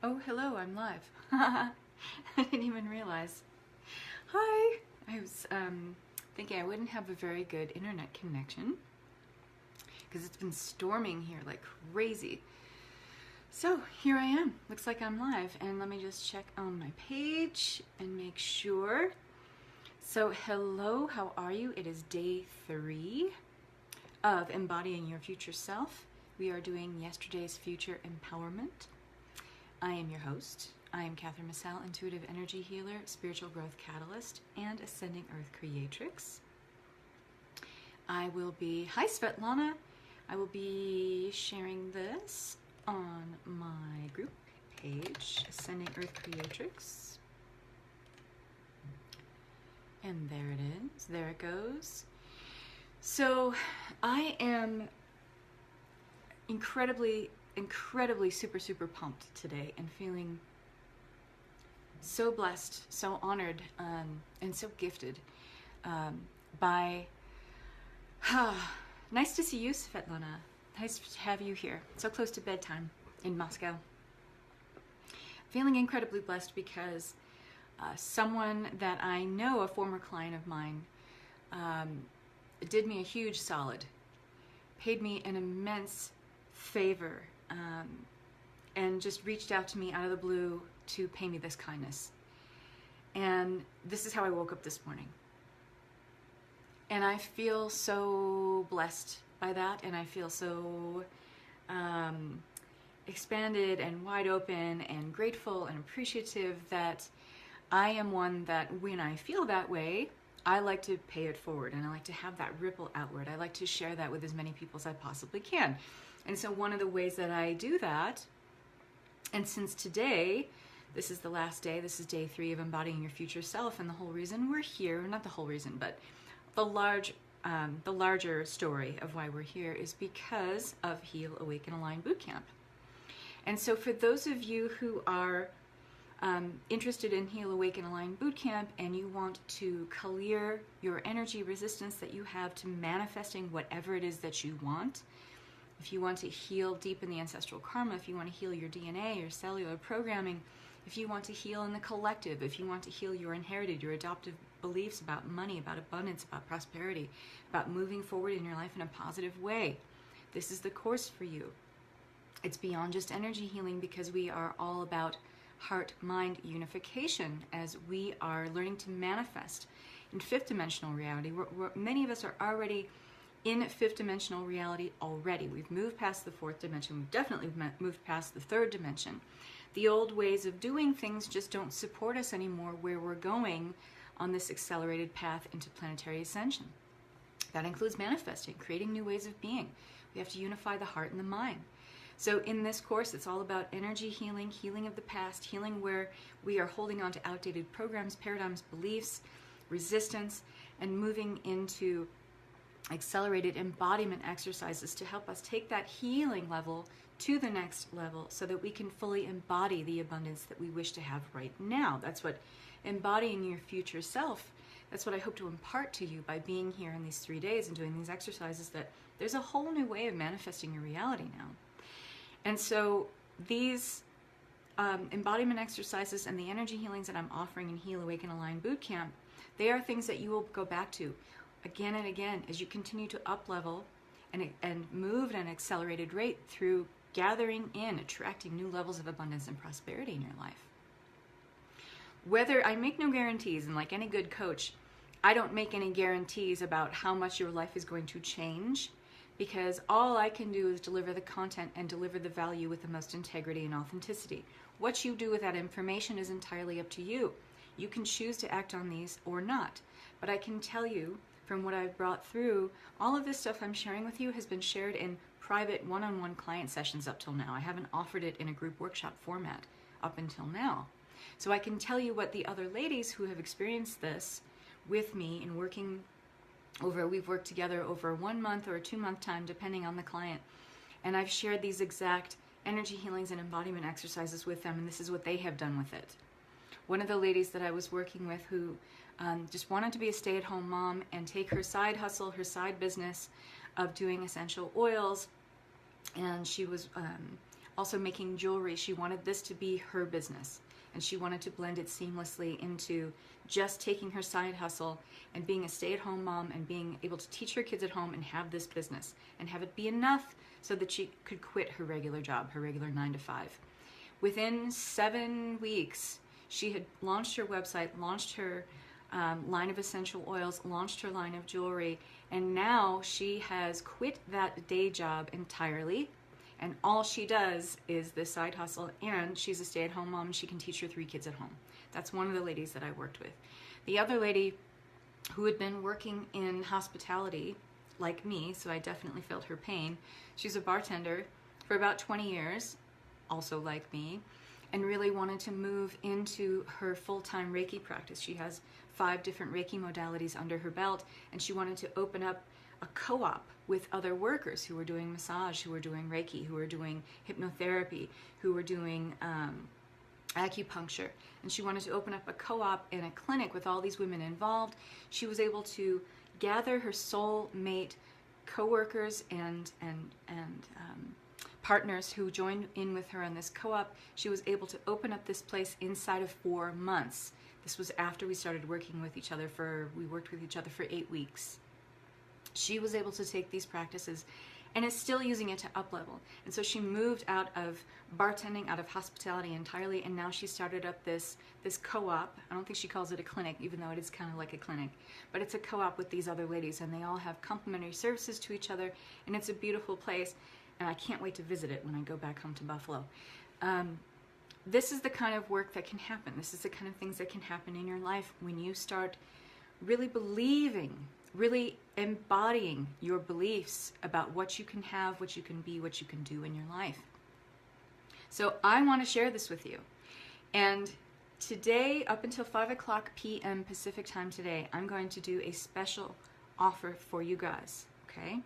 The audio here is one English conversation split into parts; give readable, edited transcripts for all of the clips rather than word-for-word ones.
Oh, hello, I'm live. I didn't even realize. Hi! I was thinking I wouldn't have a very good internet connection because it's been storming here like crazy. So here I am. Looks like I'm live. And let me just check on my page and make sure. So hello, how are you? It is day 3 of Embodying Your Future Self. We are doing yesterday's future empowerment. I am your host. I am Catherine Massal, intuitive energy healer, spiritual growth catalyst, and ascending earth creatrix. I will be, hi Svetlana, I will be sharing this on my group page, Ascending Earth Creatrix. And there it is, there it goes. So I am incredibly super pumped today and feeling so blessed, so honored, and so gifted by nice to see you, Svetlana. Nice to have you here. So close to bedtime in Moscow. Feeling incredibly blessed because someone that I know, a former client of mine, did me a huge solid, paid me an immense favor, and just reached out to me out of the blue to pay me this kindness. And this is how I woke up this morning. And I feel so blessed by that, and I feel so expanded and wide open and grateful and appreciative that I am one that when I feel that way, I like to pay it forward, and I like to have that ripple outward. I like to share that with as many people as I possibly can. And so one of the ways that I do that, and since today, this is the last day, this is day 3 of Embodying Your Future Self, and the whole reason we're here, not the whole reason, but the larger story of why we're here is because of Heal, Awaken, Align Bootcamp. And so for those of you who are interested in Heal, Awaken, Align Bootcamp, and you want to clear your energy resistance that you have to manifesting whatever it is that you want, if you want to heal deep in the ancestral karma, if you want to heal your DNA, your cellular programming, if you want to heal in the collective, if you want to heal your inherited, your adoptive beliefs about money, about abundance, about prosperity, about moving forward in your life in a positive way, this is the course for you. It's beyond just energy healing because we are all about heart-mind unification as we are learning to manifest in 5th dimensional reality. Many of us are already in 5th dimensional reality already. We've moved past the 4th dimension. We've definitely moved past the 3rd dimension. The old ways of doing things just don't support us anymore where we're going on this accelerated path into planetary ascension. That includes manifesting, creating new ways of being. We have to unify the heart and the mind. So in this course, it's all about energy healing, healing of the past, healing where we are holding on to outdated programs, paradigms, beliefs, resistance, and moving into accelerated embodiment exercises to help us take that healing level to the next level so that we can fully embody the abundance that we wish to have right now. That's what embodying your future self, that's what I hope to impart to you by being here in these 3 days and doing these exercises, that there's a whole new way of manifesting your reality now. And so these embodiment exercises and the energy healings that I'm offering in Heal, Awaken, Align Bootcamp, they are things that you will go back to again and again as you continue to up-level and move at an accelerated rate through gathering in, attracting new levels of abundance and prosperity in your life. Whether I make no guarantees, and like any good coach, I don't make any guarantees about how much your life is going to change, because all I can do is deliver the content and deliver the value with the most integrity and authenticity. What you do with that information is entirely up to you. You can choose to act on these or not, but I can tell you from what I've brought through, all of this stuff I'm sharing with you has been shared in private one-on-one client sessions up till now. I haven't offered it in a group workshop format up until now. So I can tell you what the other ladies who have experienced this with me in working over, we've worked together over a 1 month or a 2 month time, depending on the client. And I've shared these exact energy healings and embodiment exercises with them, and this is what they have done with it. One of the ladies that I was working with who just wanted to be a stay-at-home mom and take her side hustle, her side business of doing essential oils, and she was also making jewelry. She wanted this to be her business, and she wanted to blend it seamlessly into just taking her side hustle and being a stay-at-home mom and being able to teach her kids at home and have this business and have it be enough so that she could quit her regular job, her regular 9 to 5. Within 7 weeks, she had launched her website, launched her line of essential oils, launched her line of jewelry, and now she has quit that day job entirely, and all she does is this side hustle, and she's a stay-at-home mom, and she can teach her 3 kids at home. That's one of the ladies that I worked with. The other lady who had been working in hospitality, like me, so I definitely felt her pain. She's a bartender for about 20 years, also like me, and really wanted to move into her full-time Reiki practice. She has 5 different Reiki modalities under her belt, and she wanted to open up a co-op with other workers who were doing massage, who were doing Reiki, who were doing hypnotherapy, who were doing acupuncture. And she wanted to open up a co-op and a clinic with all these women involved. She was able to gather her soul mate co-workers and partners who joined in with her on this co-op. She was able to open up this place inside of 4 months. This was after we started working with each other we worked with each other for 8 weeks. She was able to take these practices and is still using it to up-level. And so she moved out of bartending, out of hospitality entirely, and now she started up this co-op. I don't think she calls it a clinic, even though it is kind of like a clinic, but it's a co-op with these other ladies, and they all have complementary services to each other, and it's a beautiful place, and I can't wait to visit it when I go back home to Buffalo. This is the kind of work that can happen. This is the kind of things that can happen in your life when you start really believing, really embodying your beliefs about what you can have, what you can be, what you can do in your life. So I want to share this with you. And today, up until 5:00 p.m. Pacific time today, I'm going to do a special offer for you guys, okay?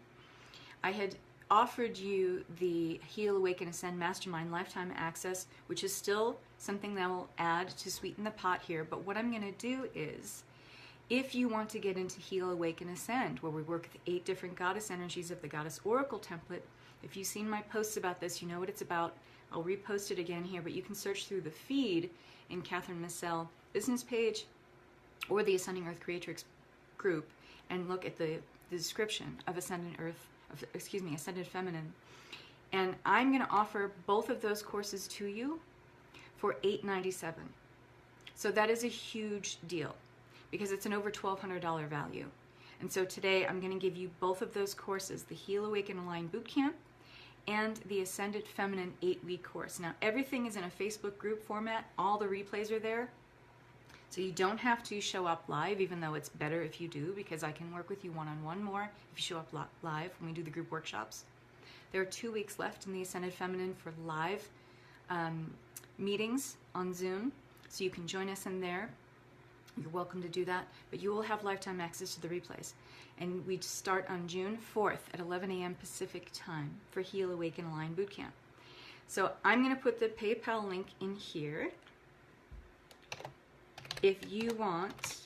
I had offered you the Heal, Awaken, Ascend Mastermind lifetime access, which is still something that will add to sweeten the pot here. But what I'm going to do is, if you want to get into Heal, Awaken, Ascend, where we work with 8 different goddess energies of the Goddess Oracle template, if you've seen my posts about this, you know what it's about. I'll repost it again here, but you can search through the feed in Catherine Missell business page or the Ascending Earth Creatrix group and look at the description of Ascended Feminine. And I'm going to offer both of those courses to you for $897. So that is a huge deal, because it's an over $1,200 value. And so today I'm going to give you both of those courses, the Heal, Awaken, Align Bootcamp and the Ascended Feminine 8-week course. Now everything is in a Facebook group format. All the replays are there. So you don't have to show up live, even though it's better if you do, because I can work with you one-on-one more if you show up live when we do the group workshops. There are 2 weeks left in the Ascended Feminine for live meetings on Zoom, so you can join us in there. You're welcome to do that, but you will have lifetime access to the replays. And we start on June 4th at 11 a.m. Pacific time for Heal, Awaken, Align Bootcamp. So I'm going to put the PayPal link in here if you want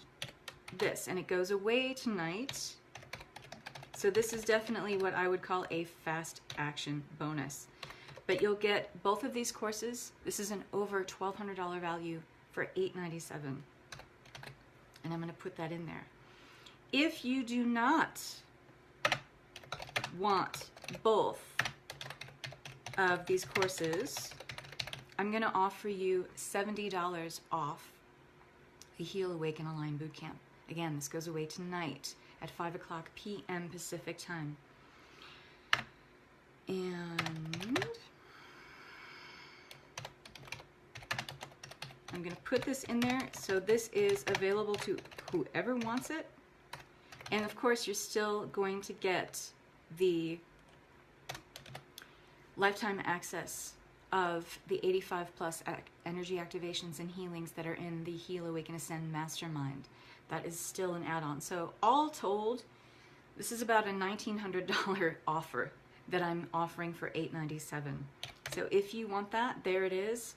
this, and it goes away tonight. So this is definitely what I would call a fast action bonus. But you'll get both of these courses. This is an over $1,200 value for $897. And I'm going to put that in there. If you do not want both of these courses, I'm going to offer you $70 off the Heal, Awaken, Align Bootcamp. Again, this goes away tonight at 5:00 p.m. Pacific time. And I'm going to put this in there, so this is available to whoever wants it. And of course, you're still going to get the lifetime access of the 85 plus energy activations and healings that are in the Heal, Awaken, Ascend Mastermind. That is still an add-on. So all told, this is about a $1,900 offer that I'm offering for $897. So if you want that, there it is.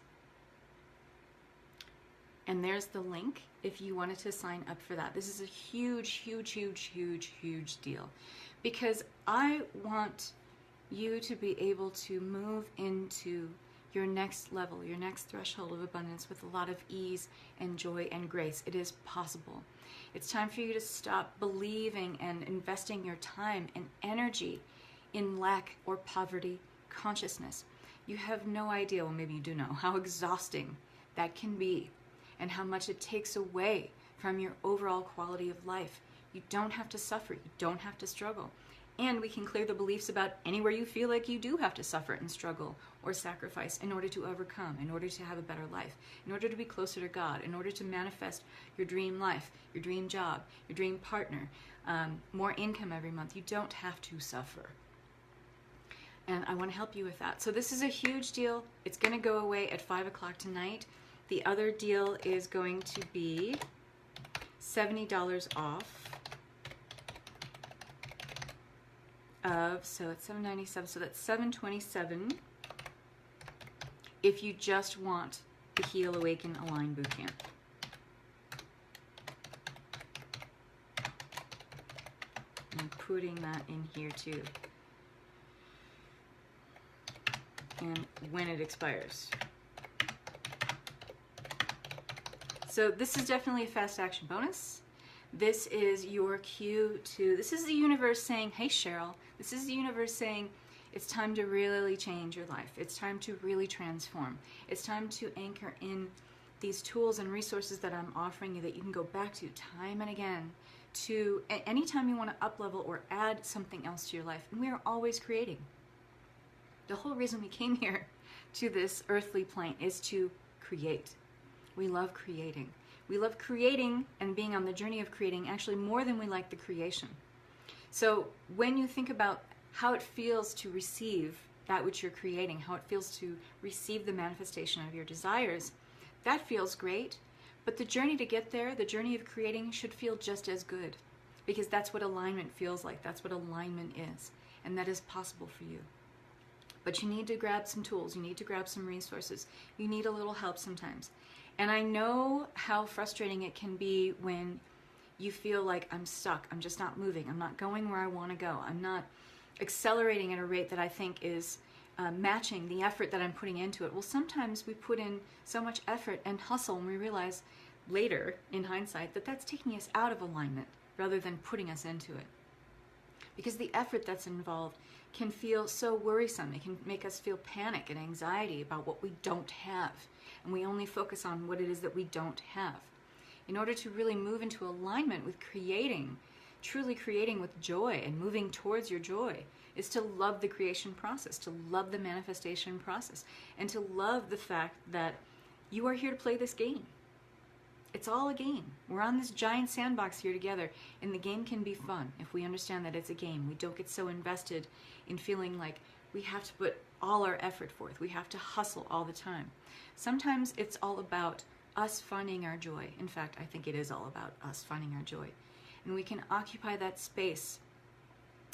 And there's the link if you wanted to sign up for that. This is a huge, huge, huge, huge, huge deal, because I want you to be able to move into your next level, your next threshold of abundance with a lot of ease and joy and grace. It is possible. It's time for you to stop believing and investing your time and energy in lack or poverty consciousness. You have no idea, well maybe you do know, how exhausting that can be and how much it takes away from your overall quality of life. You don't have to suffer, you don't have to struggle. And we can clear the beliefs about anywhere you feel like you do have to suffer and struggle or sacrifice in order to overcome, in order to have a better life, in order to be closer to God, in order to manifest your dream life, your dream job, your dream partner, more income every month. You don't have to suffer. And I want to help you with that. So this is a huge deal. It's going to go away at 5 o'clock tonight. The other deal is going to be $70 off. So it's $797, so that's $727 if you just want the Heal, Awaken, Align Bootcamp. I'm putting that in here too. And when it expires. So this is definitely a fast action bonus. This is your cue to, this is the universe saying, hey Cheryl, this is the universe saying, it's time to really change your life. It's time to really transform. It's time to anchor in these tools and resources that I'm offering you that you can go back to time and again to anytime you want to up level or add something else to your life. And we are always creating. The whole reason we came here to this earthly plane is to create. We love creating. We love creating and being on the journey of creating actually more than we like the creation. So when you think about how it feels to receive that which you're creating, how it feels to receive the manifestation of your desires, that feels great. But the journey to get there, the journey of creating, should feel just as good, because that's what alignment feels like. That's what alignment is. And that is possible for you. But you need to grab some tools. You need to grab some resources. You need a little help sometimes. And I know how frustrating it can be when you feel like I'm stuck. I'm just not moving. I'm not going where I want to go. I'm not accelerating at a rate that I think is matching the effort that I'm putting into it. Well, sometimes we put in so much effort and hustle and we realize later, in hindsight, that that's taking us out of alignment rather than putting us into it. Because the effort that's involved can feel so worrisome. It can make us feel panic and anxiety about what we don't have. And we only focus on what it is that we don't have. In order to really move into alignment with creating, truly creating with joy and moving towards your joy, is to love the creation process, to love the manifestation process, and to love the fact that you are here to play this game. It's all a game. We're on this giant sandbox here together, and the game can be fun if we understand that it's a game. We don't get so invested in feeling like we have to put all our effort forth. We have to hustle all the time. Sometimes it's all about us finding our joy. In fact, I think it is all about us finding our joy. And we can occupy that space,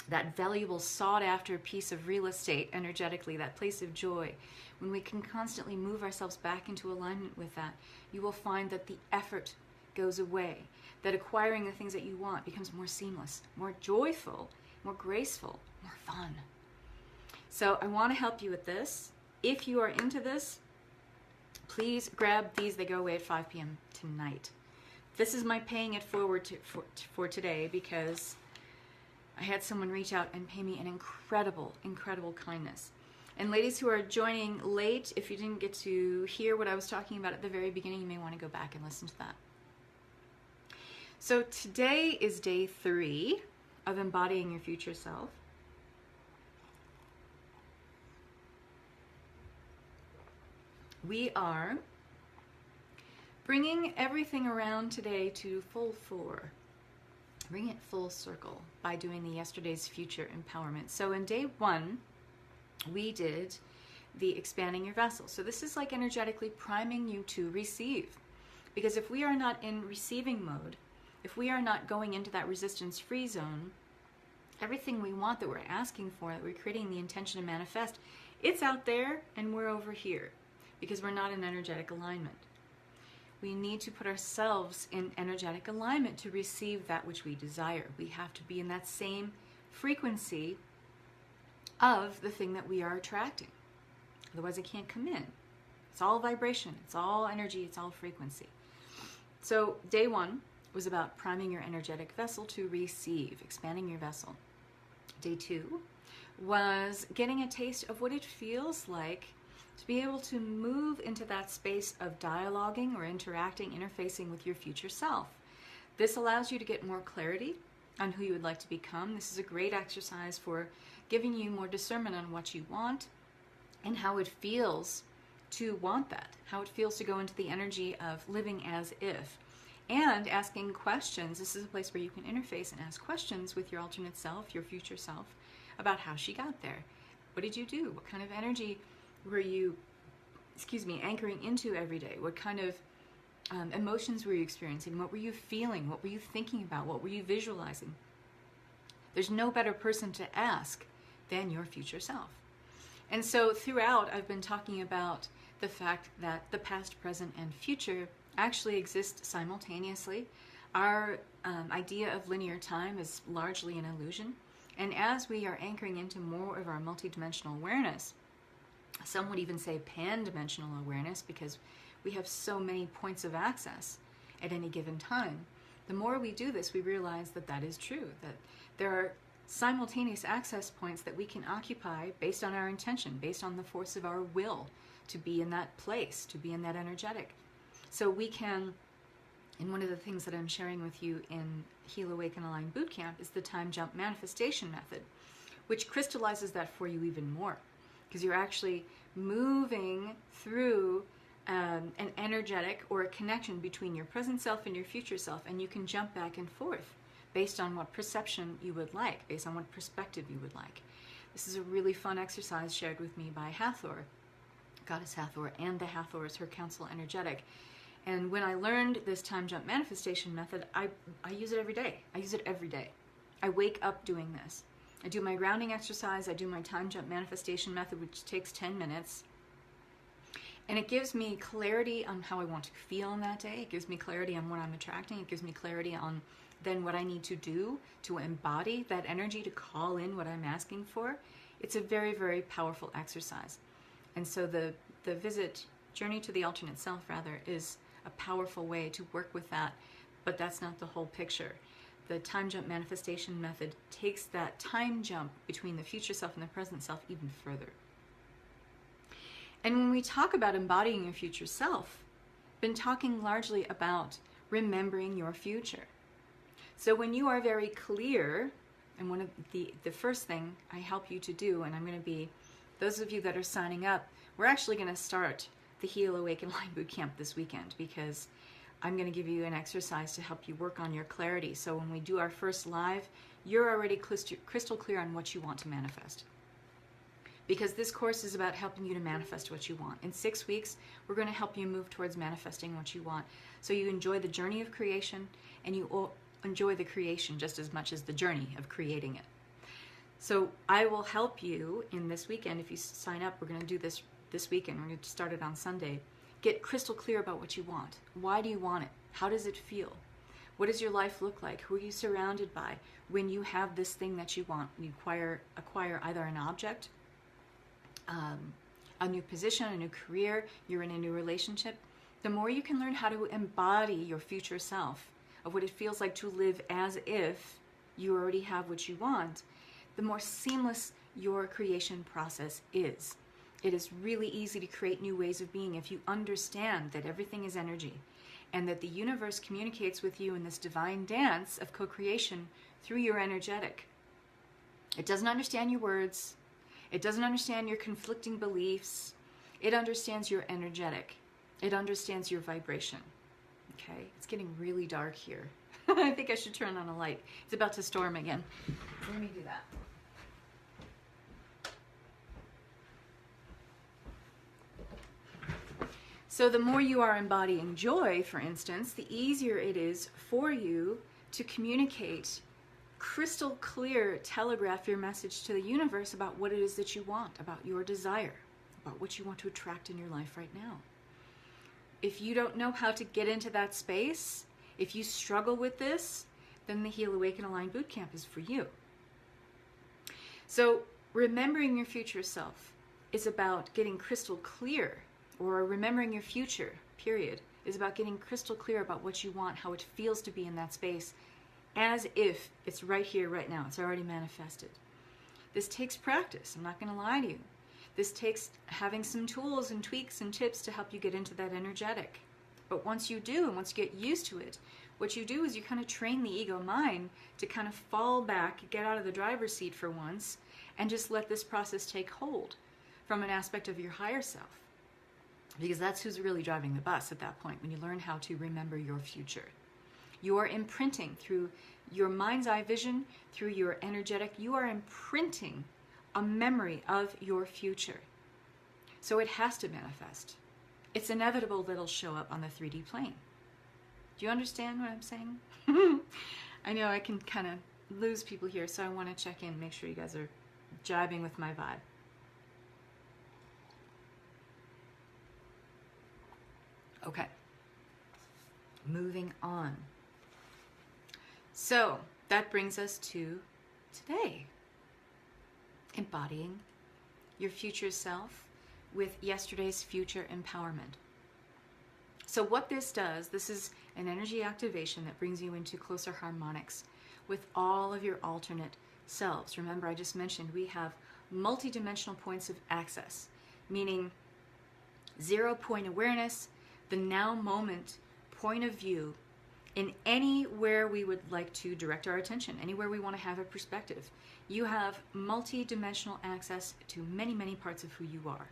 that valuable sought-after piece of real estate energetically, that place of joy. When we can constantly move ourselves back into alignment with that, you will find that the effort goes away, that acquiring the things that you want becomes more seamless, more joyful, more graceful, more fun. So I want to help you with this. If you are into this, please grab these. They go away at 5 p.m. tonight. This is my paying it forward for today, because I had someone reach out and pay me an incredible, incredible kindness. And ladies who are joining late, if you didn't get to hear what I was talking about at the very beginning, you may want to go back and listen to that. So today is day 3 of embodying your future self. We are bringing everything around today to full fore. Bring it full circle by doing the yesterday's future empowerment. So in day 1, we did the expanding your vessel. So this is like energetically priming you to receive. Because if we are not in receiving mode, if we are not going into that resistance-free zone, everything we want that we're asking for, that we're creating the intention to manifest, it's out there and we're over here because we're not in energetic alignment. We need to put ourselves in energetic alignment to receive that which we desire. We have to be in that same frequency of the thing that we are attracting. Otherwise it can't come in. It's all vibration, it's all energy, it's all frequency. So day 1 was about priming your energetic vessel to receive, expanding your vessel. Day 2 was getting a taste of what it feels like to be able to move into that space of dialoguing or interacting, interfacing with your future self. This allows you to get more clarity on who you would like to become. This is a great exercise for giving you more discernment on what you want and how it feels to want that, how it feels to go into the energy of living as if, and asking questions. This is a place where you can interface and ask questions with your alternate self, your future self, about how she got there. What did you do? What kind of energy were you, anchoring into every day? What kind of emotions were you experiencing? What were you feeling? What were you thinking about? What were you visualizing? There's no better person to ask than your future self. And so throughout, I've been talking about the fact that the past, present, and future actually exist simultaneously. Our idea of linear time is largely an illusion. And as we are anchoring into more of our multidimensional awareness, some would even say pan-dimensional awareness, because we have so many points of access at any given time, the more we do this, we realize that that is true, that there are simultaneous access points that we can occupy based on our intention, based on the force of our will to be in that place, to be in that energetic. So we can, and one of the things that I'm sharing with you in Heal, Awaken, Align Bootcamp is the time jump manifestation method, which crystallizes that for you even more, because you're actually moving through an energetic or a connection between your present self and your future self, and you can jump back and forth based on what perception you would like, based on what perspective you would like. This is a really fun exercise shared with me by Hathor, Goddess Hathor, and the Hathors, her council energetic. And when I learned this time jump manifestation method, I use it every day. I use it every day. I wake up doing this. I do my grounding exercise, I do my time jump manifestation method, which takes 10 minutes. And it gives me clarity on how I want to feel in that day. It gives me clarity on what I'm attracting. It gives me clarity on then what I need to do to embody that energy, to call in what I'm asking for. It's a very, very powerful exercise. And so the journey to the alternate self, rather, is a powerful way to work with that, but that's not the whole picture. The time jump manifestation method takes that time jump between the future self and the present self even further. And when we talk about embodying your future self, I've been talking largely about remembering your future. So when you are very clear, and one of the first thing I help you to do, and I'm going to be, those of you that are signing up, we're actually going to start the Heal, Awaken, Align Bootcamp this weekend, because I'm going to give you an exercise to help you work on your clarity. So when we do our first live, you're already crystal clear on what you want to manifest. Because this course is about helping you to manifest what you want. In 6 weeks, we're going to help you move towards manifesting what you want. So you enjoy the journey of creation, and you enjoy the creation just as much as the journey of creating it. So I will help you in this weekend. If you sign up, we're going to do this weekend. We're going to start it on Sunday. Get crystal clear about what you want. Why do you want it? How does it feel? What does your life look like? Who are you surrounded by when you have this thing that you want? You acquire either an object, a new position, a new career, you're in a new relationship. The more you can learn how to embody your future self, of what it feels like to live as if you already have what you want, the more seamless your creation process is. It is really easy to create new ways of being if you understand that everything is energy, and that the universe communicates with you in this divine dance of co-creation through your energetic. It doesn't understand your words. It doesn't understand your conflicting beliefs. It understands your energetic. It understands your vibration. Okay, it's getting really dark here. I think I should turn on a light. It's about to storm again. Let me do that. So the more you are embodying joy, for instance, the easier it is for you to communicate crystal clear, telegraph your message to the universe about what it is that you want, about your desire, about what you want to attract in your life right now. If you don't know how to get into that space, if you struggle with this, then the Heal, Awaken, Align Bootcamp is for you. So remembering your future self is about getting crystal clear, or remembering your future, period, is about getting crystal clear about what you want, how it feels to be in that space, as if it's right here, right now. It's already manifested. This takes practice. I'm not going to lie to you. This takes having some tools and tweaks and tips to help you get into that energetic. But once you do, and once you get used to it, what you do is you kind of train the ego mind to kind of fall back, get out of the driver's seat for once, and just let this process take hold from an aspect of your higher self. Because that's who's really driving the bus at that point, when you learn how to remember your future. You are imprinting through your mind's eye vision, through your energetic, you are imprinting a memory of your future. So it has to manifest. It's inevitable that it'll show up on the 3D plane. Do you understand what I'm saying? I know I can kind of lose people here, so I want to check in, make sure you guys are jiving with my vibe. Okay, moving on. So that brings us to today. Embodying your future self with yesterday's future empowerment. So what this does, this is an energy activation that brings you into closer harmonics with all of your alternate selves. Remember, I just mentioned we have multidimensional points of access, meaning 0 point awareness, the now moment point of view in anywhere we would like to direct our attention, anywhere we want to have a perspective. You have multi-dimensional access to many, many parts of who you are.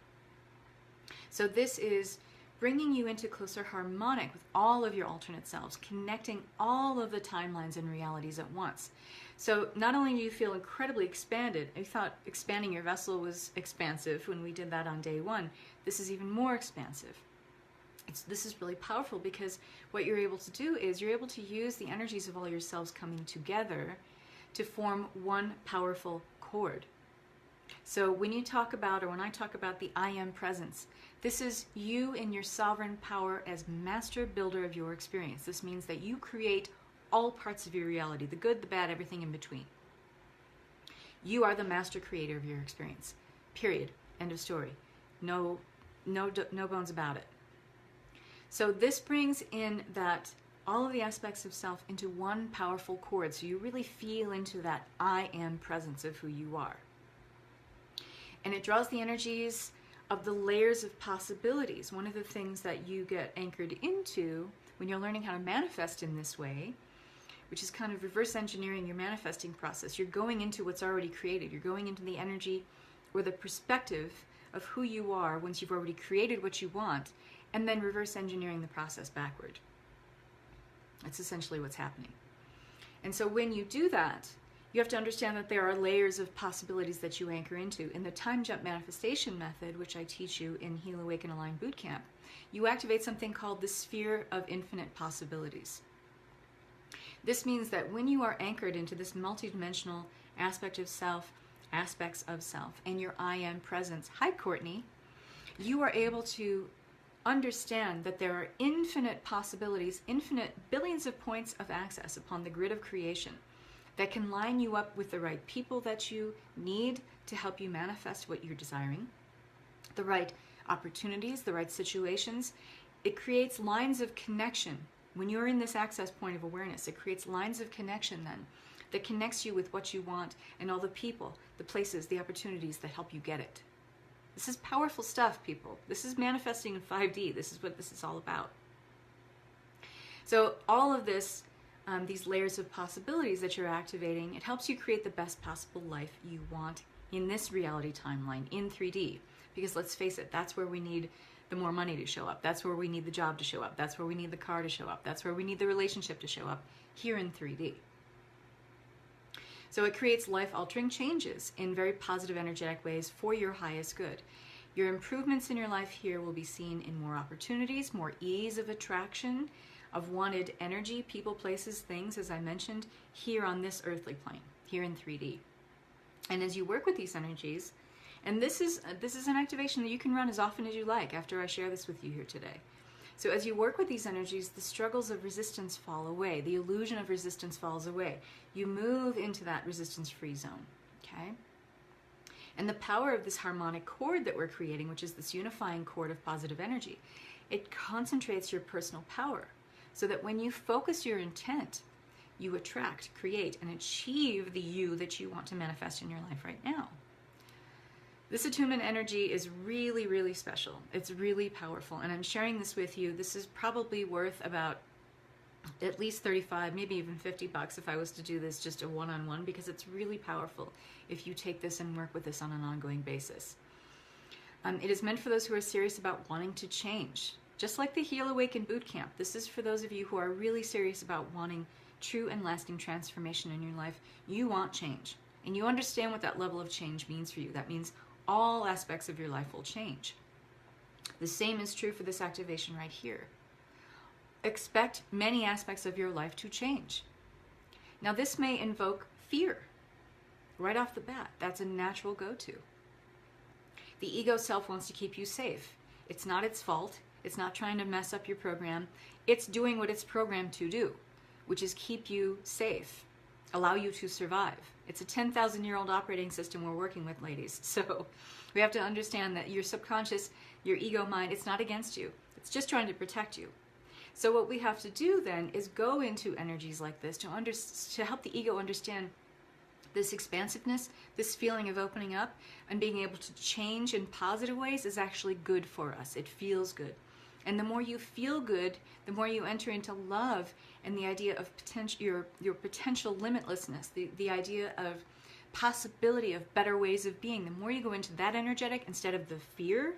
So this is bringing you into closer harmonic with all of your alternate selves, connecting all of the timelines and realities at once. So not only do you feel incredibly expanded, I thought expanding your vessel was expansive when we did that on day 1. This is even more expansive. This is really powerful because what you're able to do is you're able to use the energies of all your selves coming together to form one powerful chord. So when you talk about, or when I talk about the I am presence, this is you in your sovereign power as master builder of your experience. This means that you create all parts of your reality, the good, the bad, everything in between. You are the master creator of your experience. Period. End of story. No bones about it. So this brings in that all of the aspects of self into one powerful chord, so you really feel into that I am presence of who you are. And it draws the energies of the layers of possibilities. One of the things that you get anchored into when you're learning how to manifest in this way, which is kind of reverse engineering your manifesting process. You're going into what's already created. You're going into the energy or the perspective of who you are once you've already created what you want, and then reverse engineering the process backward. That's essentially what's happening. And so when you do that, you have to understand that there are layers of possibilities that you anchor into. In the time jump manifestation method, which I teach you in Heal, Awaken, Align Bootcamp, you activate something called the sphere of infinite possibilities. This means that when you are anchored into this multidimensional aspect of self, aspects of self, and your I am presence, hi Courtney, you are able to understand that there are infinite possibilities, infinite billions of points of access upon the grid of creation that can line you up with the right people that you need to help you manifest what you're desiring, the right opportunities, the right situations. It creates lines of connection. When you're in this access point of awareness, it creates lines of connection then that connects you with what you want and all the people, the places, the opportunities that help you get it. This is powerful stuff, people. This is manifesting in 5D. This is what this is all about. So all of this, these layers of possibilities that you're activating, it helps you create the best possible life you want in this reality timeline, in 3D. Because let's face it, that's where we need the more money to show up. That's where we need the job to show up. That's where we need the car to show up. That's where we need the relationship to show up, here in 3D. So it creates life-altering changes in very positive, energetic ways for your highest good. Your improvements in your life here will be seen in more opportunities, more ease of attraction, of wanted energy, people, places, things, as I mentioned, here on this earthly plane, here in 3D. And as you work with these energies, and this is an activation that you can run as often as you like after I share this with you here today. So as you work with these energies, the struggles of resistance fall away. The illusion of resistance falls away. You move into that resistance-free zone, okay? And the power of this harmonic chord that we're creating, which is this unifying chord of positive energy, it concentrates your personal power so that when you focus your intent, you attract, create, and achieve the you that you want to manifest in your life right now. This attunement energy is really, really special. It's really powerful. And I'm sharing this with you. This is probably worth about at least 35, maybe even $50 if I was to do this just a one-on-one, because it's really powerful if you take this and work with this on an ongoing basis. It is meant for those who are serious about wanting to change. Just like the Heal, Awaken Bootcamp, this is for those of you who are really serious about wanting true and lasting transformation in your life. You want change, and you understand what that level of change means for you. That means all aspects of your life will change. The same is true for this activation right here. Expect many aspects of your life to change. Now, this may invoke fear right off the bat. That's a natural go-to. The ego self wants to keep you safe. It's not its fault. It's not trying to mess up your program. It's doing what it's programmed to do, which is keep you safe, allow you to survive. It's a 10,000-year-old operating system we're working with, ladies. So we have to understand that your subconscious, your ego mind, it's not against you. It's just trying to protect you. So what we have to do then is go into energies like this to help the ego understand this expansiveness, this feeling of opening up and being able to change in positive ways is actually good for us. It feels good. And the more you feel good, the more you enter into love and the idea of potential, your potential limitlessness, the idea of possibility of better ways of being. The more you go into that energetic instead of the fear,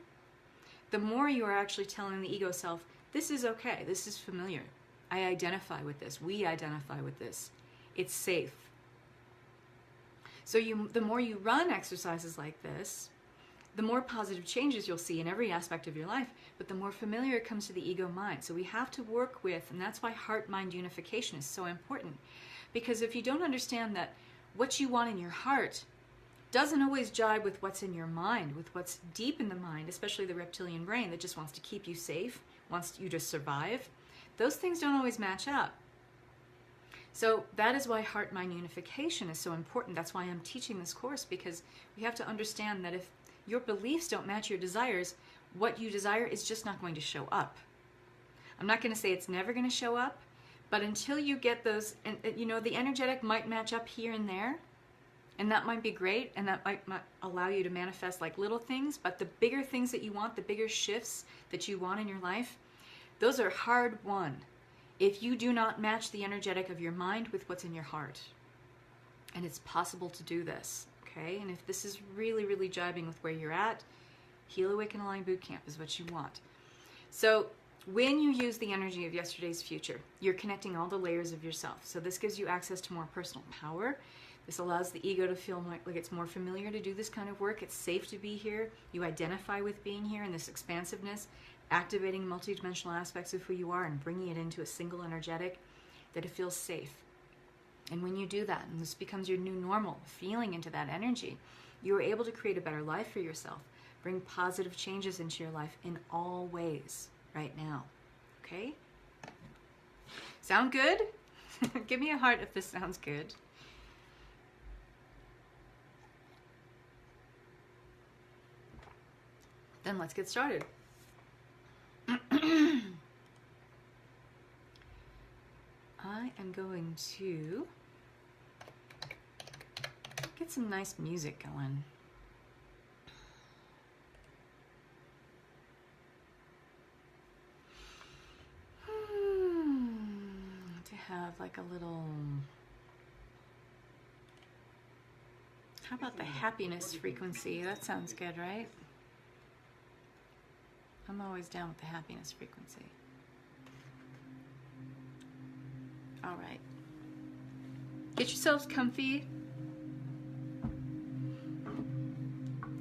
the more you are actually telling the ego self, this is okay, this is familiar. I identify with this, we identify with this. It's safe. So the more you run exercises like this, the more positive changes you'll see in every aspect of your life, but the more familiar it comes to the ego mind. So we have to work with, and that's why heart-mind unification is so important. Because if you don't understand that what you want in your heart doesn't always jibe with what's in your mind, with what's deep in the mind, especially the reptilian brain that just wants to keep you safe, wants you to survive, those things don't always match up. So that is why heart-mind unification is so important. That's why I'm teaching this course, because we have to understand that if your beliefs don't match your desires, what you desire is just not going to show up. I'm not going to say it's never going to show up, but until you get those, and you know, the energetic might match up here and there, and that might be great, and that might allow you to manifest like little things, but the bigger things that you want, the bigger shifts that you want in your life, those are hard won if you do not match the energetic of your mind with what's in your heart. And it's possible to do this, okay? And if this is really, really jiving with where you're at, Heal, Awaken, Align Bootcamp is what you want. So when you use the energy of yesterday's future, you're connecting all the layers of yourself. So this gives you access to more personal power. This allows the ego to feel like it's more familiar to do this kind of work. It's safe to be here. You identify with being here and this expansiveness, activating multidimensional aspects of who you are and bringing it into a single energetic, that it feels safe. And when you do that, and this becomes your new normal, feeling into that energy, you are able to create a better life for yourself, bring positive changes into your life in all ways right now. Okay? Sound good? Give me a heart if this sounds good. Then let's get started. I am going to get some nice music going. To have like a little, how about the happiness frequency? That sounds good, right? I'm always down with the happiness frequency. All right. Get yourselves comfy.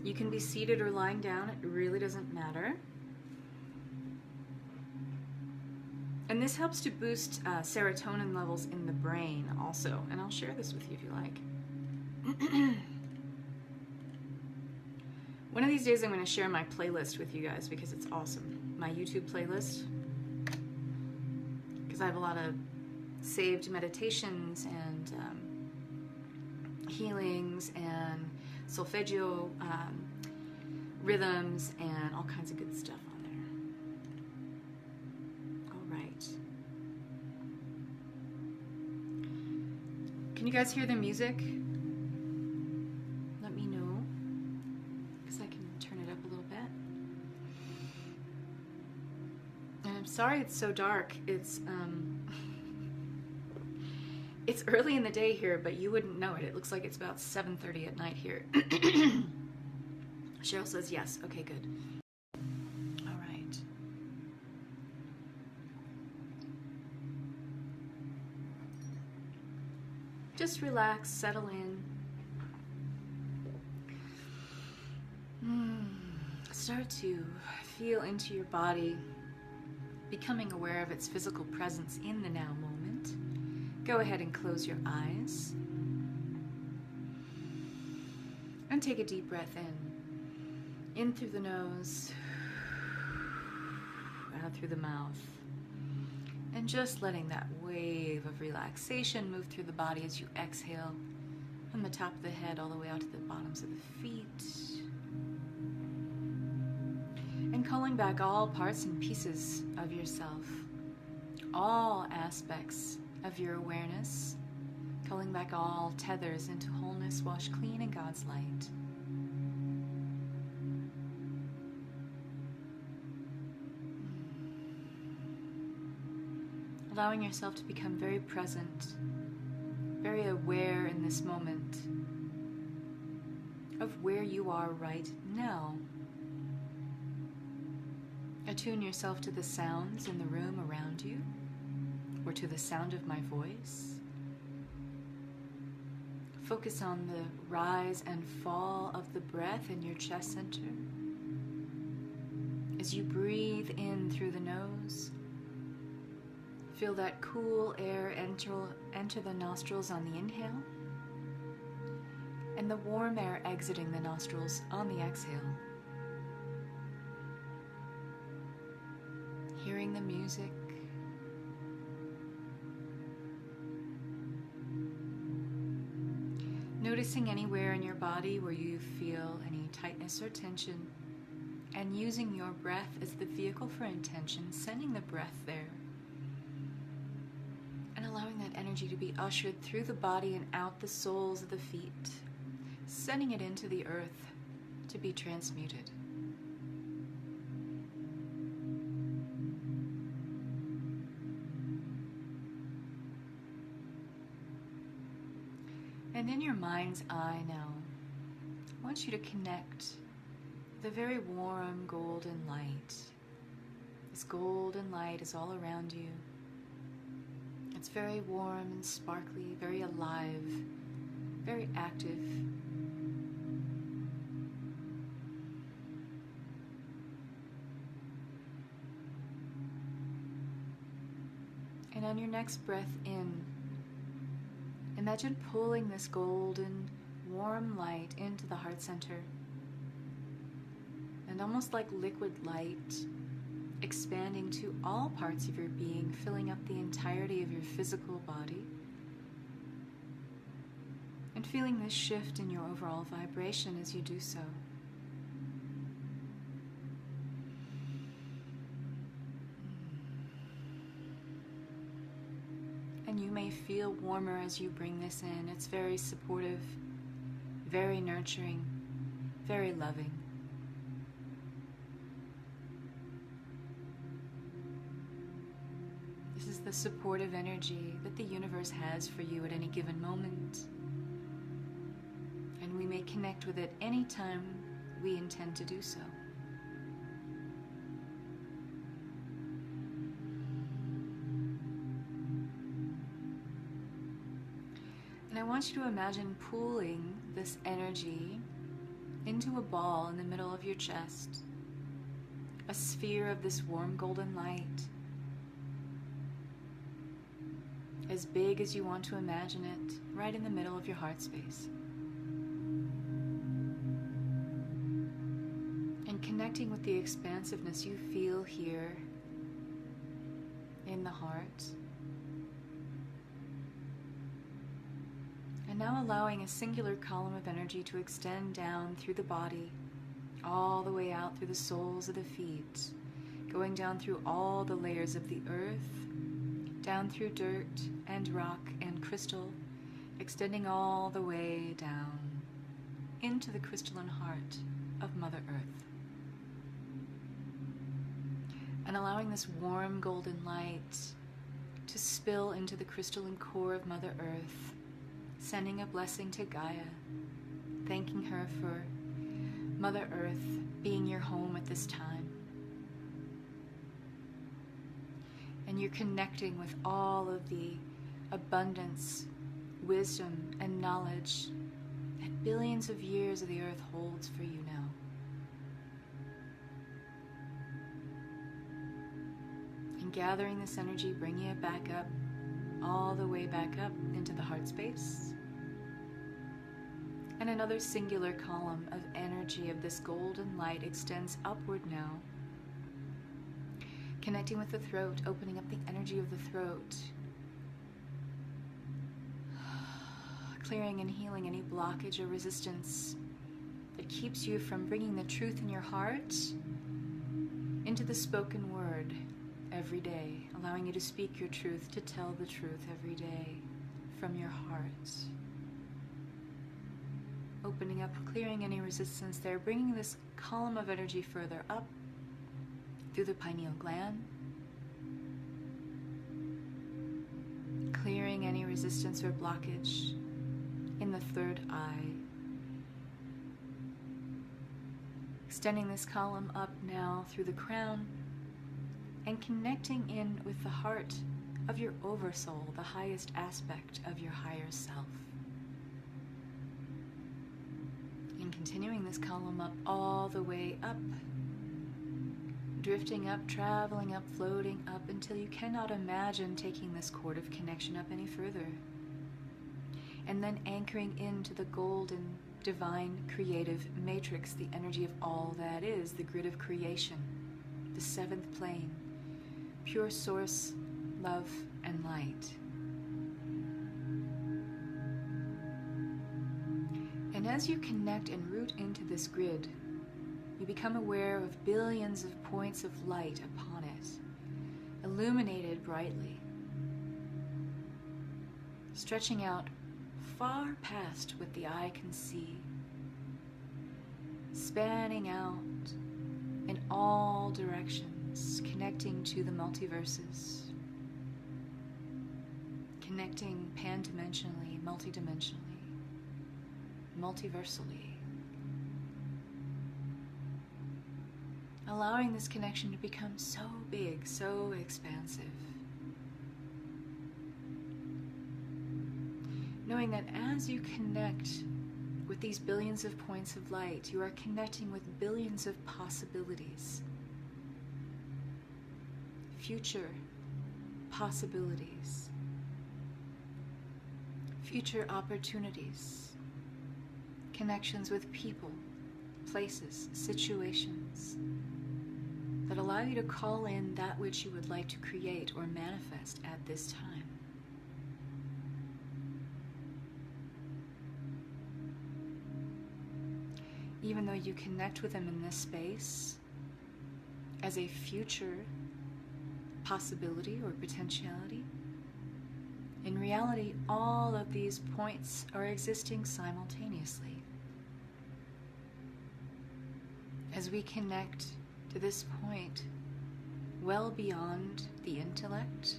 You can be seated or lying down. It really doesn't matter. And this helps to boost serotonin levels in the brain also. And I'll share this with you if you like. One of these days I'm going to share my playlist with you guys because it's awesome. My YouTube playlist. Because I have a lot of saved meditations and healings and solfeggio rhythms and all kinds of good stuff on there. All right. Can you guys hear the music? Let me know, because I can turn it up a little bit. And I'm sorry it's so dark. It's early in the day here, but you wouldn't know it. It looks like it's about 7:30 at night here. Cheryl says yes. Okay, good. All right. Just relax, settle in. Start to feel into your body, becoming aware of its physical presence in the now moment. Go ahead and close your eyes. And take a deep breath in through the nose, out through the mouth. And just letting that wave of relaxation move through the body as you exhale from the top of the head all the way out to the bottoms of the feet. And calling back all parts and pieces of yourself, all aspects of your awareness, calling back all tethers into wholeness, washed clean in God's light. Allowing yourself to become very present, very aware in this moment of where you are right now. Attune yourself to the sounds in the room around you, or to the sound of my voice. Focus on the rise and fall of the breath in your chest center. As you breathe in through the nose, feel that cool air enter the nostrils on the inhale, and the warm air exiting the nostrils on the exhale. Hearing the music, noticing anywhere in your body where you feel any tightness or tension, and using your breath as the vehicle for intention, sending the breath there, and allowing that energy to be ushered through the body and out the soles of the feet, sending it into the earth to be transmuted. And in your mind's eye now, I want you to connect with a very warm golden light. This golden light is all around you. It's very warm and sparkly, very alive, very active. And on your next breath in, imagine pulling this golden, warm light into the heart center. And almost like liquid light, expanding to all parts of your being, filling up the entirety of your physical body. And feeling this shift in your overall vibration as you do so. And you may feel warmer as you bring this in. It's very supportive, very nurturing, very loving. This is the supportive energy that the universe has for you at any given moment. And we may connect with it anytime we intend to do so. And I want you to imagine pooling this energy into a ball in the middle of your chest, a sphere of this warm golden light, as big as you want to imagine it, right in the middle of your heart space. And connecting with the expansiveness you feel here in the heart. And now allowing a singular column of energy to extend down through the body, all the way out through the soles of the feet, going down through all the layers of the earth, down through dirt and rock and crystal, extending all the way down into the crystalline heart of Mother Earth. And allowing this warm golden light to spill into the crystalline core of Mother Earth, sending a blessing to Gaia, thanking her for Mother Earth being your home at this time. And you're connecting with all of the abundance, wisdom, and knowledge that billions of years of the earth holds for you now. And gathering this energy, bringing it back up, all the way back up into the heart space. And another singular column of energy of this golden light extends upward now, connecting with the throat, opening up the energy of the throat, clearing and healing any blockage or resistance that keeps you from bringing the truth in your heart into the spoken word every day, allowing you to speak your truth, to tell the truth every day from your heart. Opening up, clearing any resistance there, bringing this column of energy further up through the pineal gland, clearing any resistance or blockage in the third eye, extending this column up now through the crown and connecting in with the heart of your oversoul, the highest aspect of your higher self. And continuing this column up all the way up, drifting up, traveling up, floating up until you cannot imagine taking this cord of connection up any further. And then anchoring into the golden, divine, creative matrix, the energy of all that is, the grid of creation, the seventh plane, pure source, love, and light. And as you connect and root into this grid, you become aware of billions of points of light upon it, illuminated brightly, stretching out far past what the eye can see, spanning out in all directions, connecting to the multiverses, connecting pan-dimensionally, multidimensionally, multiversally, allowing this connection to become so big, so expansive. Knowing that as you connect with these billions of points of light, you are connecting with billions of possibilities, future possibilities, future opportunities, connections with people, places, situations that allow you to call in that which you would like to create or manifest at this time. Even though you connect with them in this space as a future possibility or potentiality, in reality, all of these points are existing simultaneously. As we connect to this point well beyond the intellect,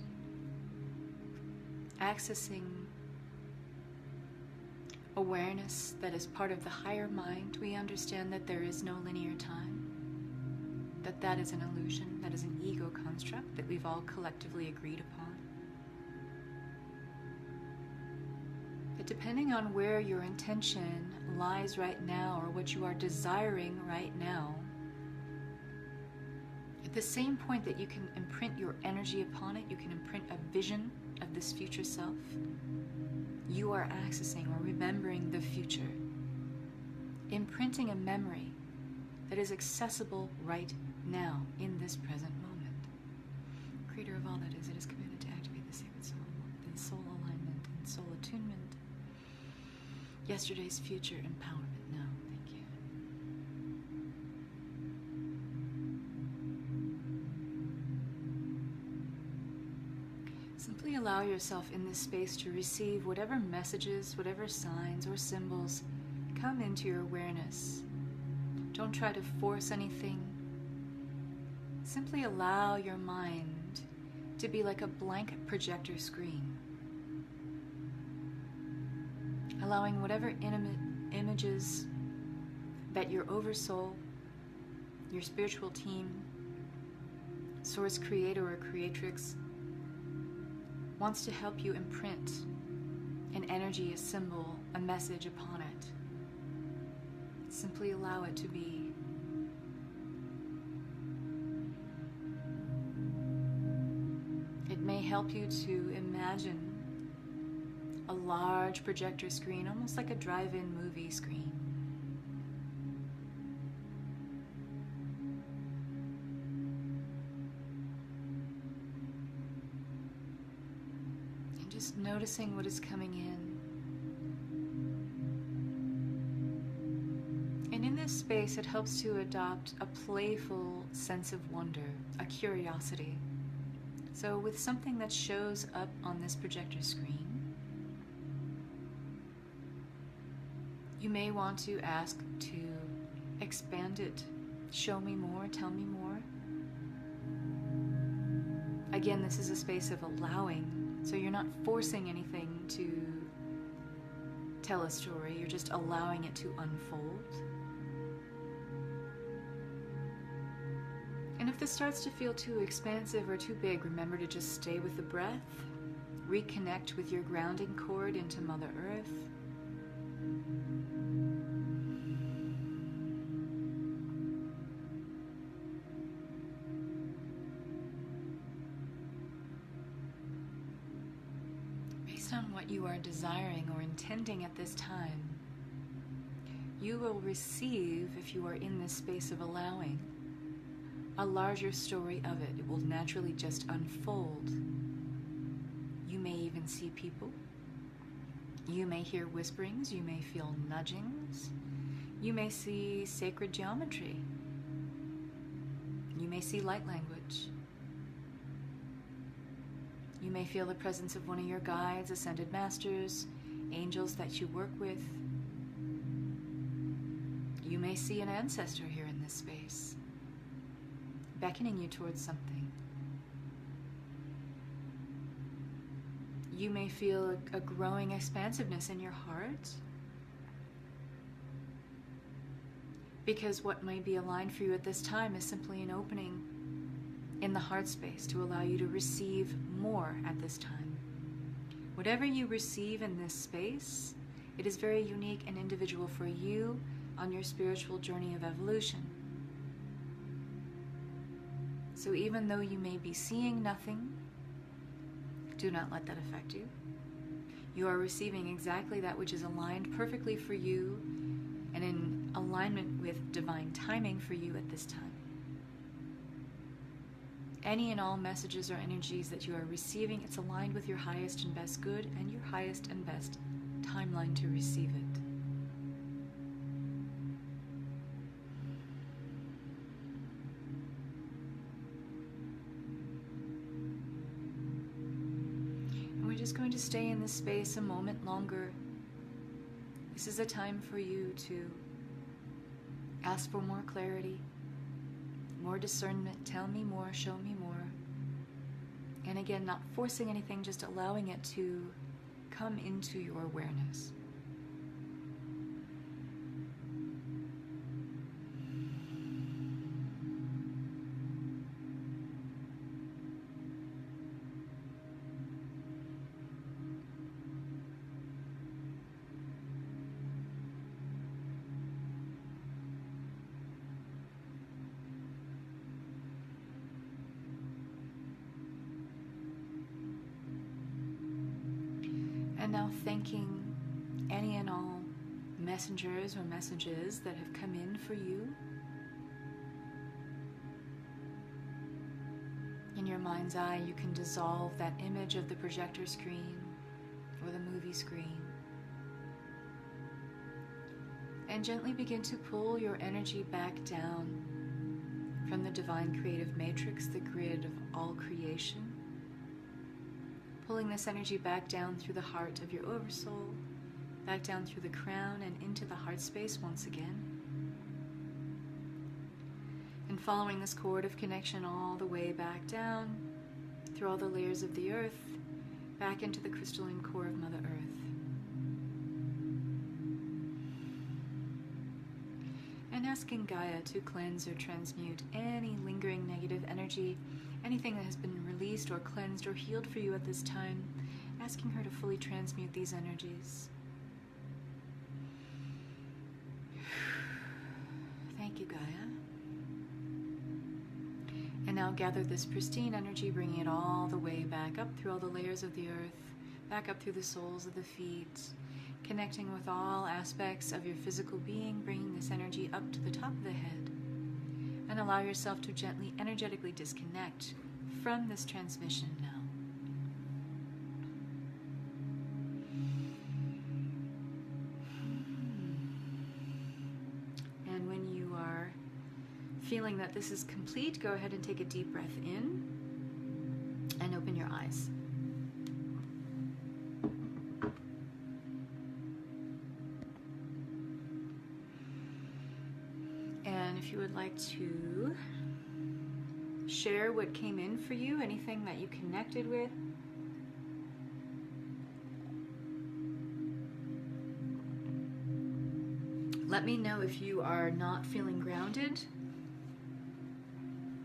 accessing awareness that is part of the higher mind, we understand that there is no linear time, that is an illusion, that is an ego construct that we've all collectively agreed upon. That depending on where your intention lies right now or what you are desiring right now, at the same point that you can imprint your energy upon it, you can imprint a vision of this future self, you are accessing or remembering the future, imprinting a memory that is accessible right now in this present moment. Creator of all that is, it is commanded to activate the sacred soul, the soul alignment and soul attunement Yesterday's future empowerment now. Thank you. Simply allow yourself in this space to receive whatever messages, whatever signs or symbols come into your awareness. Don't try to force anything. Simply allow your mind to be like a blank projector screen, allowing whatever images that your oversoul, your spiritual team, source creator or creatrix wants to help you imprint an energy, a symbol, a message upon it. Simply allow it to be. It may help you to imagine a large projector screen, almost like a drive-in movie screen. And just noticing what is coming in. And in this space, it helps to adopt a playful sense of wonder, a curiosity. So with something that shows up on this projector screen, you may want to ask to expand it. Show me more, tell me more. Again, this is a space of allowing, so you're not forcing anything to tell a story, you're just allowing it to unfold. And if this starts to feel too expansive or too big, remember to just stay with the breath, reconnect with your grounding cord into Mother Earth. Based on what you are desiring or intending at this time, you will receive, if you are in this space of allowing, a larger story of it. It will naturally just unfold. You may even see people. You may hear whisperings. You may feel nudgings. You may see sacred geometry. You may see light language. You may feel the presence of one of your guides, ascended masters, angels that you work with. You may see an ancestor here in this space, beckoning you towards something. You may feel a growing expansiveness in your heart, because what may be aligned for you at this time is simply an opening in the heart space to allow you to receive more at this time. Whatever you receive in this space, it is very unique and individual for you on your spiritual journey of evolution. So even though you may be seeing nothing, do not let that affect you. You are receiving exactly that which is aligned perfectly for you and in alignment with divine timing for you at this time. Any and all messages or energies that you are receiving, it's aligned with your highest and best good and your highest and best timeline to receive it. Just going to stay in this space a moment longer. This is a time for you to ask for more clarity, more discernment. Tell me more, show me more. And again, not forcing anything, just allowing it to come into your awareness. And now thanking any and all messengers or messages that have come in for you. In your mind's eye, you can dissolve that image of the projector screen or the movie screen. And gently begin to pull your energy back down from the divine creative matrix, the grid of all creation. Pulling this energy back down through the heart of your oversoul, back down through the crown and into the heart space once again. And following this cord of connection all the way back down, through all the layers of the earth, back into the crystalline core of Mother Earth. And asking Gaia to cleanse or transmute any lingering negative energy, anything that has been released or cleansed or healed for you at this time, asking her to fully transmute these energies. Thank you, Gaia. And now gather this pristine energy, bringing it all the way back up through all the layers of the earth, back up through the soles of the feet, connecting with all aspects of your physical being, bringing this energy up to the top of the head. And allow yourself to gently, energetically disconnect from this transmission now. And when you are feeling that this is complete, go ahead and take a deep breath in and open your eyes. And if you would like to share what came in for you, anything that you connected with, let me know if you are not feeling grounded.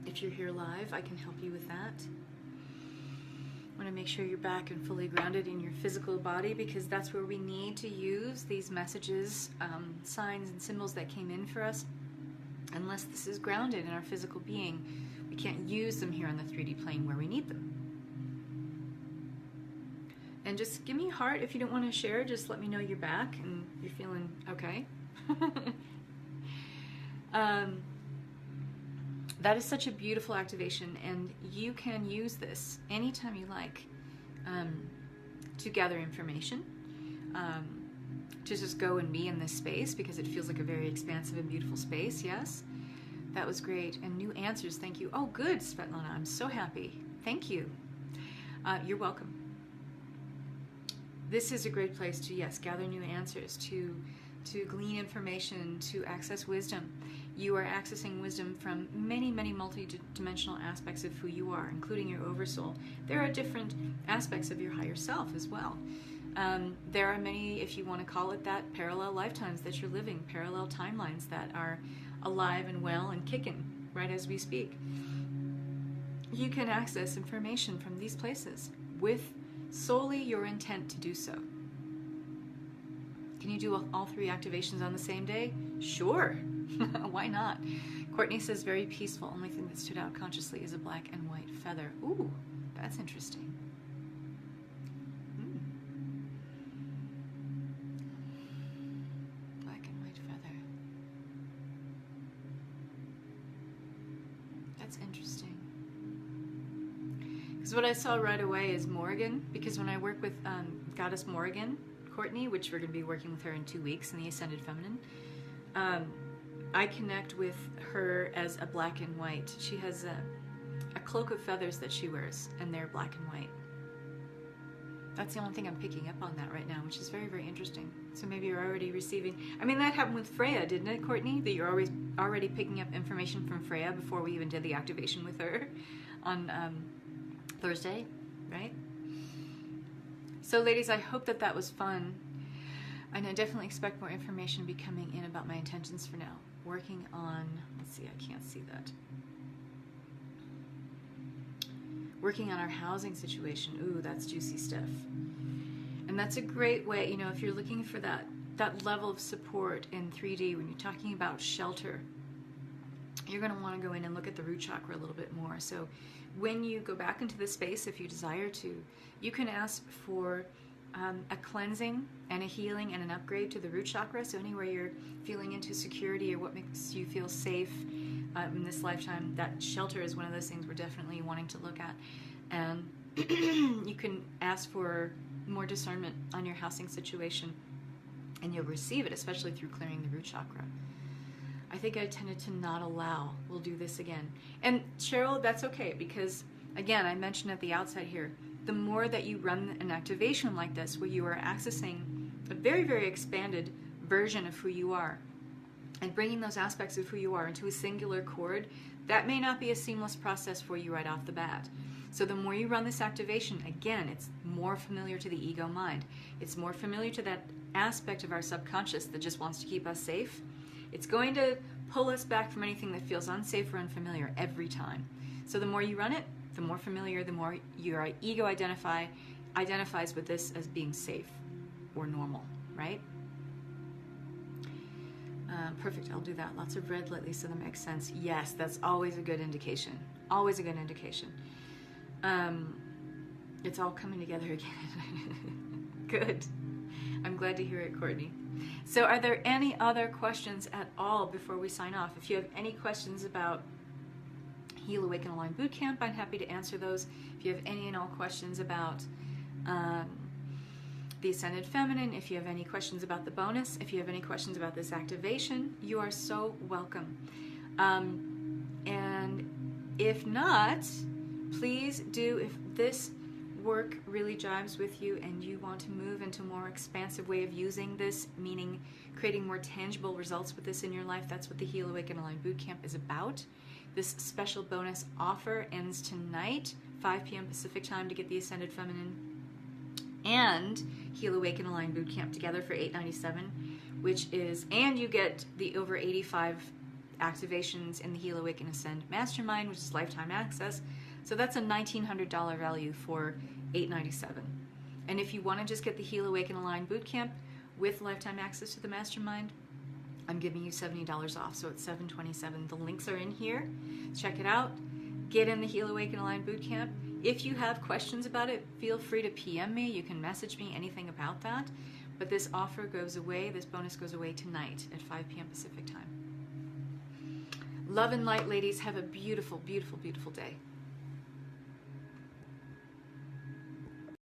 If you're here live, I can help you with that. I want to make sure you're back and fully grounded in your physical body, because that's where we need to use these messages, signs and symbols that came in for us. Unless this is grounded in our physical being, we can't use them here on the 3D plane where we need them. And just give me a heart if you don't want to share. Just let me know you're back and you're feeling okay. That is such a beautiful activation, and you can use this anytime you like to gather information, to just go and be in this space, because it feels like a very expansive and beautiful space. Yes, that was great. And new answers, thank you. Oh, good, Svetlana, I'm so happy. Thank you. You're welcome. This is a great place to, yes, gather new answers, to glean information, to access wisdom. You are accessing wisdom from many, many multidimensional aspects of who you are, including your oversoul. There are different aspects of your higher self as well. There are many, if you want to call it that, parallel lifetimes that you're living, parallel timelines that are alive and well and kicking right as we speak. You can access information from these places with solely your intent to do so. Can you do all 3 activations on the same day? Sure. Why not? Courtney says, very peaceful. Only thing that stood out consciously is a black and white feather. Ooh, that's interesting. Black and white feather. That's interesting. Because what I saw right away is Morrigan, because when I work with Goddess Morrigan, Courtney, which we're going to be working with her in 2 weeks in the Ascended Feminine, I connect with her as a black and white. She has a cloak of feathers that she wears, and they're black and white. That's the only thing I'm picking up on that right now, which is very, very interesting. So maybe you're already receiving... I mean, that happened with Freya, didn't it, Courtney? That you're already picking up information from Freya before we even did the activation with her on Thursday, right? So ladies, I hope that was fun. And I definitely expect more information to be coming in about my intentions for now. Working on, let's see, I can't see that. Working on our housing situation. Ooh, that's juicy stuff. And that's a great way, you know, if you're looking for that level of support in 3D, when you're talking about shelter, you're going to want to go in and look at the root chakra a little bit more. So when you go back into the space, if you desire to, you can ask for a cleansing and a healing and an upgrade to the root chakra. So anywhere you're feeling into security or what makes you feel safe in this lifetime, that shelter is one of those things we're definitely wanting to look at. And you can ask for more discernment on your housing situation. And you'll receive it, especially through clearing the root chakra. I think I tended to not allow. We'll do this again. And Cheryl, that's okay, because again, I mentioned at the outset here, the more that you run an activation like this, where you are accessing a very, very expanded version of who you are, and bringing those aspects of who you are into a singular chord, that may not be a seamless process for you right off the bat. So the more you run this activation, again, it's more familiar to the ego mind. It's more familiar to that aspect of our subconscious that just wants to keep us safe. It's going to pull us back from anything that feels unsafe or unfamiliar every time. So the more you run it, the more familiar, the more your ego identifies with this as being safe or normal, right? Perfect, I'll do that. Lots of red lately, so that makes sense. Yes, that's always a good indication. Always a good indication. It's all coming together again. Good. I'm glad to hear it, Courtney. So are there any other questions at all before we sign off? If you have any questions about Heal, Awaken, Align Bootcamp, I'm happy to answer those. If you have any and all questions about the Ascended Feminine, if you have any questions about the bonus, if you have any questions about this activation, you are so welcome. And if not, please do, if this work really jives with you and you want to move into a more expansive way of using this, meaning creating more tangible results with this in your life, that's what the Heal, Awaken, Align Bootcamp is about. This special bonus offer ends tonight, 5 p.m. Pacific time, to get the Ascended Feminine and Heal, Awaken, Align Bootcamp together for $897, which is, and you get the over 85 activations in the Heal, Awaken, Ascend Mastermind, which is lifetime access. So that's a $1,900 value for $897. And if you want to just get the Heal, Awaken, Align Bootcamp with lifetime access to the Mastermind, I'm giving you $70 off, so it's $727. The links are in here. Check it out. Get in the Heal, Awaken, Align Bootcamp. If you have questions about it, feel free to PM me. You can message me anything about that. But this offer goes away, this bonus goes away tonight at 5 p.m. Pacific time. Love and light, ladies. Have a beautiful, beautiful, beautiful day.